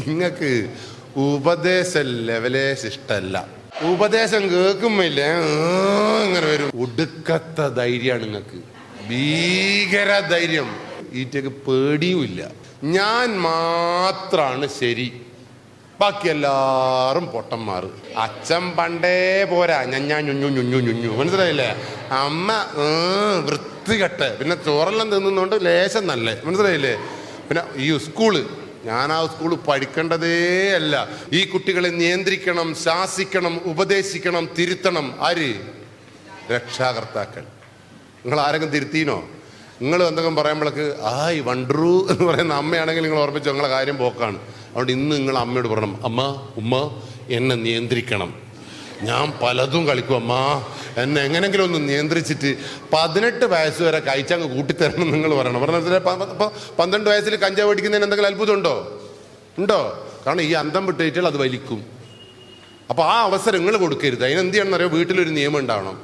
നിങ്ങൾക്ക് ഉപദേശ ലെവലേശ് ഇഷ്ടമല്ല. ഉപദേശം കേൾക്കുമ്മില്ലേ ഇങ്ങനെ വരും. ഒടുക്കത്തെ ധൈര്യമാണ് നിങ്ങൾക്ക്, ഭീകര ധൈര്യം. ഈറ്റക്ക് പേടിയുമില്ല. ഞാൻ മാത്രാണ് ശരി, ബാക്കി എല്ലാരും പൊട്ടന്മാർ. അച്ഛൻ പണ്ടേ പോരാ, ഞുഞ്ഞു മനസ്സിലായില്ലേ? അമ്മ വൃത്തികെട്ട്, പിന്നെ ചോറെല്ലാം തിന്നുന്നോണ്ട് ലേശം നല്ല, മനസ്സിലായില്ലേ? പിന്നെ ഈ സ്കൂള്, ഞാൻ ആ സ്കൂള് പഠിക്കേണ്ടതേ അല്ല. ഈ കുട്ടികളെ നിയന്ത്രിക്കണം, ശാസിക്കണം, ഉപദേശിക്കണം, തിരുത്തണം. ആര്? രക്ഷാകർത്താക്കൾ. നിങ്ങൾ ആരെങ്കിലും തിരുത്തീനോ? നിങ്ങൾ എന്തെങ്കിലും പറയുമ്പോഴേക്ക് ആയ് വണ്ടറു എന്ന് പറയുന്ന അമ്മയാണെങ്കിൽ നിങ്ങൾ ഓർമ്മിച്ചോ, നിങ്ങളെ കാര്യം പോക്കാണ്. അതുകൊണ്ട് ഇന്ന് നിങ്ങൾ അമ്മയോട് പറയണം, അമ്മ ഉമ്മ എന്നെ നിയന്ത്രിക്കണം, ഞാൻ പലതും കളിക്കും അമ്മ, എന്നെ എങ്ങനെങ്കിലും ഒന്ന് നിയന്ത്രിച്ചിട്ട് 18 വയസ്സ് വരെ കഴിച്ചങ്ങ് കൂട്ടിത്തരണം നിങ്ങൾ പറയണം. പറഞ്ഞാൽ 12 വയസ്സിൽ കഞ്ചാവ് പഠിക്കുന്നതിന് എന്തെങ്കിലും അത്ഭുതം ഉണ്ടോ? കാരണം ഈ അന്തം വിട്ടേറ്റാൽ അത് വലിക്കും. അപ്പോൾ ആ അവസരം നിങ്ങൾ കൊടുക്കരുത്. അതിനെന്ത് ചെയ്യണമെന്നറിയോ? വീട്ടിലൊരു നിയമം ഉണ്ടാവണം.